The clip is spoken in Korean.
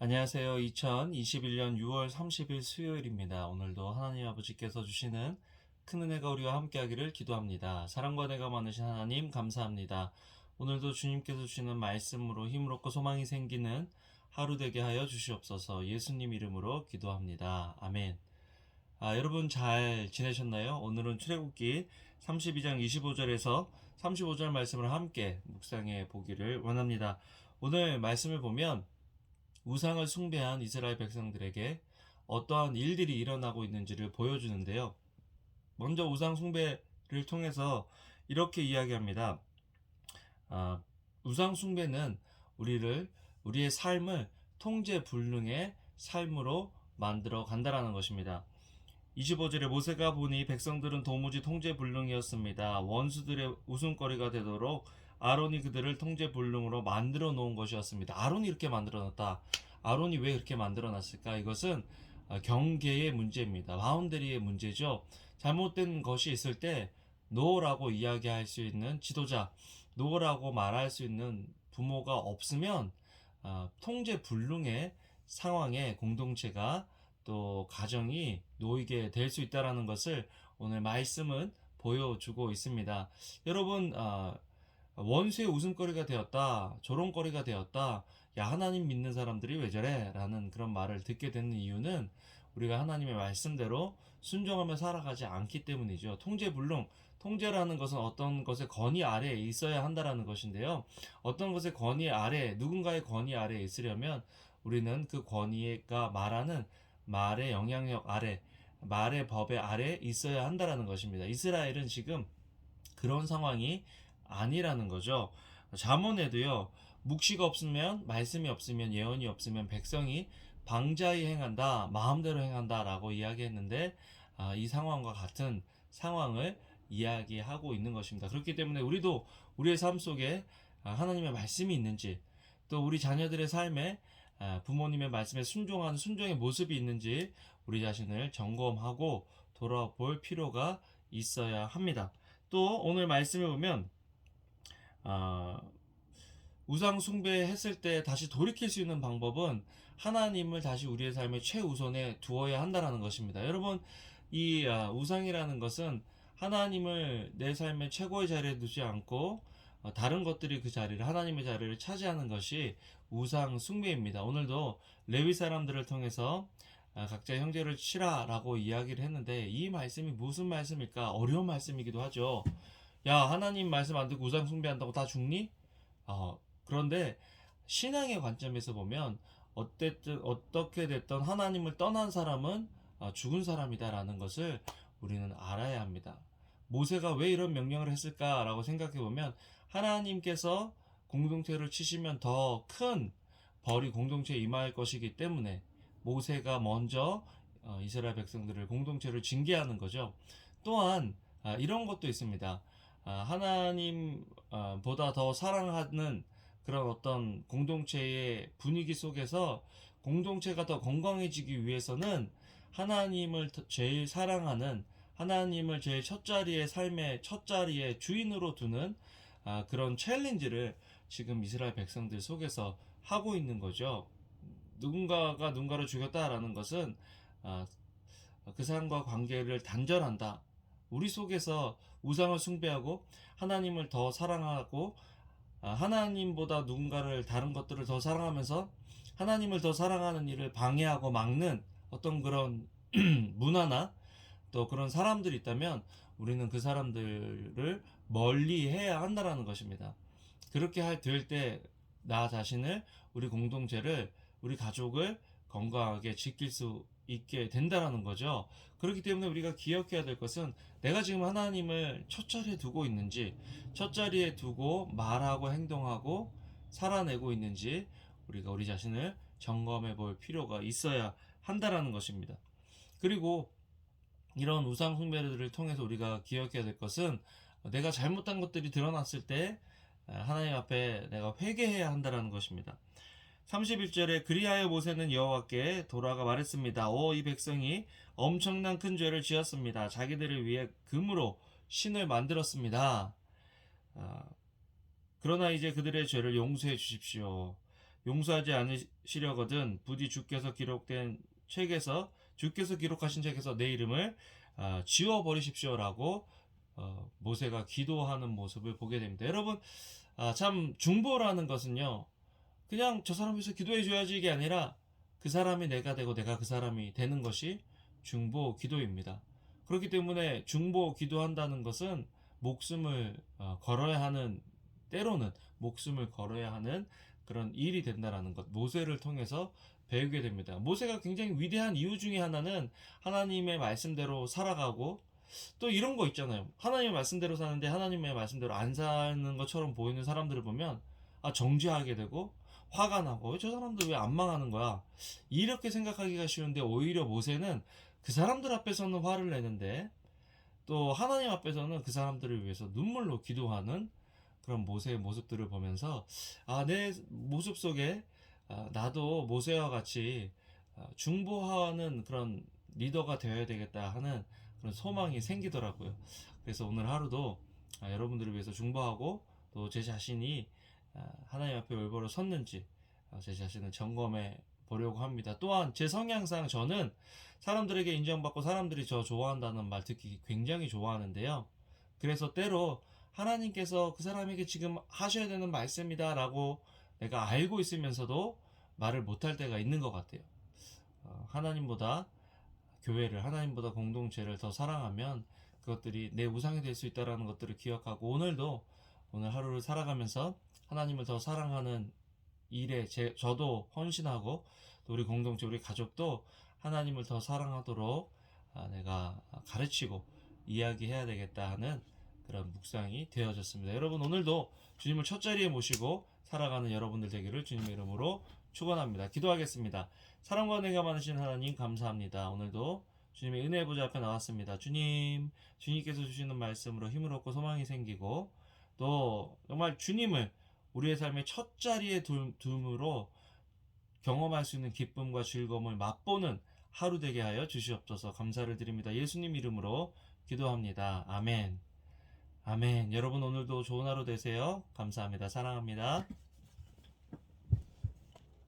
안녕하세요. 2021년 6월 30일 수요일입니다. 오늘도 하나님 아버지께서 주시는 큰 은혜가 우리와 함께하기를 기도합니다. 사랑과 은혜가 많으신 하나님 감사합니다. 오늘도 주님께서 주시는 말씀으로 힘을 얻고 소망이 생기는 하루 되게 하여 주시옵소서. 예수님 이름으로 기도합니다. 아멘. 여러분 잘 지내셨나요? 오늘은 출애굽기 32장 25절에서 35절 말씀을 함께 묵상해 보기를 원합니다. 오늘 말씀을 보면 우상을 숭배한 이스라엘 백성들에게 어떠한 일들이 일어나고 있는지를 보여주는데요. 먼저 우상 숭배를 통해서 이렇게 이야기합니다. 아, 우상 숭배는 우리의 삶을 통제불능의 삶으로 만들어 간다라는 것입니다. 25절에 모세가 보니 백성들은 도무지 통제불능이었습니다. 원수들의 웃음거리가 되도록 아론이 그들을 통제불능으로 만들어 놓은 것이었습니다. 아론이 이렇게 만들어 놨다. 아론이 왜 그렇게 만들어 놨을까? 이것은 경계의 문제입니다. 바운더리의 문제죠. 잘못된 것이 있을 때 노라고 이야기할 수 있는 지도자, 노라고 말할 수 있는 부모가 없으면 통제불능의 상황에 공동체가 또 가정이 놓이게 될 수 있다는 것을 오늘 말씀은 보여주고 있습니다. 여러분, 원수의 웃음거리가 되었다, 조롱거리가 되었다, 야, 하나님 믿는 사람들이 왜 저래? 라는 그런 말을 듣게 되는 이유는 우리가 하나님의 말씀대로 순종하며 살아가지 않기 때문이죠. 통제라는 것은 어떤 것의 권위 아래에 있어야 한다라는 것인데요. 어떤 것의 권위 아래, 누군가의 권위 아래에 있으려면 우리는 그 권위가 말하는 말의 영향력 아래, 말의 법의 아래 있어야 한다라는 것입니다. 이스라엘은 지금 그런 상황이 아니라는 거죠. 잠언에도요, 묵시가 없으면, 말씀이 없으면, 예언이 없으면 백성이 방자히 행한다, 마음대로 행한다라고 이야기했는데, 이 상황과 같은 상황을 이야기하고 있는 것입니다. 그렇기 때문에 우리도 우리의 삶 속에 하나님의 말씀이 있는지, 또 우리 자녀들의 삶에 부모님의 말씀에 순종하는 순종의 모습이 있는지 우리 자신을 점검하고 돌아볼 필요가 있어야 합니다. 또 오늘 말씀을 보면 우상 숭배했을 때 다시 돌이킬 수 있는 방법은 하나님을 다시 우리의 삶의 최우선에 두어야 한다는 것입니다. 여러분, 이 우상이라는 것은 하나님을 내 삶의 최고의 자리에 두지 않고 다른 것들이 그 자리를 하나님의 자리를 차지하는 것이 우상 숭배입니다. 오늘도 레위 사람들을 통해서 각자 형제를 치라라고 이야기를 했는데 이 말씀이 무슨 말씀일까? 어려운 말씀이기도 하죠. 야, 하나님 말씀 안 듣고 우상 숭배한다고 다 죽니? 그런데 신앙의 관점에서 보면 어쨌든 어떻게 됐던 하나님을 떠난 사람은 죽은 사람이다라는 것을 우리는 알아야 합니다. 모세가 왜 이런 명령을 했을까라고 생각해 보면 하나님께서 공동체를 치시면 더 큰 벌이 공동체에 임할 것이기 때문에 모세가 먼저 이스라엘 백성들을 공동체를 징계하는 거죠. 또한 이런 것도 있습니다. 하나님보다 더 사랑하는 그런 어떤 공동체의 분위기 속에서 공동체가 더 건강해지기 위해서는 하나님을 제일 사랑하는 하나님을 제일 첫자리의 삶의 첫자리의 주인으로 두는 그런 챌린지를 지금 이스라엘 백성들 속에서 하고 있는 거죠. 누군가가 누군가를 죽였다라는 것은 아, 그 사람과 관계를 단절한다. 우리 속에서 우상을 숭배하고 하나님을 더 사랑하고 하나님보다 누군가를 다른 것들을 더 사랑하면서 하나님을 더 사랑하는 일을 방해하고 막는 어떤 그런 문화나 또 그런 사람들이 있다면 우리는 그 사람들을 멀리 해야 한다라는 것입니다. 그렇게 될 때 나 자신을, 우리 공동체를, 우리 가족을 건강하게 지킬 수 있게 된다라는 거죠. 그렇기 때문에 우리가 기억해야 될 것은 내가 지금 하나님을 첫 자리에 두고 있는지, 첫 자리에 두고 말하고 행동하고 살아내고 있는지 우리가 우리 자신을 점검해 볼 필요가 있어야 한다라는 것입니다. 그리고 이런 우상 숭배들을 통해서 우리가 기억해야 될 것은 내가 잘못한 것들이 드러났을 때 하나님 앞에 내가 회개해야 한다는 것입니다. 31절에 그리하여 모세는 여호와께 돌아가 말했습니다. 이 백성이 엄청난 큰 죄를 지었습니다. 자기들을 위해 금으로 신을 만들었습니다. 그러나 이제 그들의 죄를 용서해 주십시오. 용서하지 않으시려거든 부디 주께서 기록하신 책에서 내 이름을 지워버리십시오라고 모세가 기도하는 모습을 보게 됩니다. 여러분, 참 중보라는 것은요, 그냥 저 사람 위해서 기도해 줘야지 이게 아니라 그 사람이 내가 되고 내가 그 사람이 되는 것이 중보 기도입니다. 그렇기 때문에 중보 기도한다는 것은 목숨을 걸어야 하는, 때로는 목숨을 걸어야 하는 그런 일이 된다라는 것, 모세를 통해서 배우게 됩니다. 모세가 굉장히 위대한 이유 중에 하나는 하나님의 말씀대로 살아가고, 또 이런 거 있잖아요. 하나님의 말씀대로 사는데 하나님의 말씀대로 안 사는 것처럼 보이는 사람들을 보면 정죄하게 되고 화가 나고 저 사람들 왜 안 망하는 거야? 이렇게 생각하기가 쉬운데, 오히려 모세는 그 사람들 앞에서는 화를 내는데 또 하나님 앞에서는 그 사람들을 위해서 눈물로 기도하는 그런 모세의 모습들을 보면서 내 모습 속에 나도 모세와 같이 중보하는 그런 리더가 되어야 되겠다 하는 그런 소망이 생기더라고요. 그래서 오늘 하루도 여러분들을 위해서 중보하고, 또 제 자신이 하나님 앞에 올바로 섰는지 제 자신을 점검해 보려고 합니다. 또한 제 성향상 저는 사람들에게 인정받고 사람들이 저 좋아한다는 말 듣기 굉장히 좋아하는데요. 그래서 때로 하나님께서 그 사람에게 지금 하셔야 되는 말씀이다 라고 내가 알고 있으면서도 말을 못할 때가 있는 것 같아요. 하나님보다 교회를, 하나님보다 공동체를 더 사랑하면 그것들이 내 우상이 될 수 있다는 것들을 기억하고, 오늘 하루를 살아가면서 하나님을 더 사랑하는 일에 저도 헌신하고, 또 우리 공동체, 우리 가족도 하나님을 더 사랑하도록 내가 가르치고 이야기해야 되겠다 하는 그런 묵상이 되어졌습니다. 여러분, 오늘도 주님을 첫 자리에 모시고 살아가는 여러분들 되기를 주님의 이름으로 축원합니다. 기도하겠습니다. 사랑과 은혜가 많으신 하나님 감사합니다. 오늘도 주님의 은혜 보좌 앞에 나왔습니다. 주님께서 주시는 말씀으로 힘을 얻고 소망이 생기고, 또 정말 주님을 우리의 삶의 첫 자리에 둠으로 경험할 수 있는 기쁨과 즐거움을 맛보는 하루 되게 하여 주시옵소서. 감사를 드립니다. 예수님 이름으로 기도합니다. 아멘. 아멘. 여러분, 오늘도 좋은 하루 되세요. 감사합니다. 사랑합니다.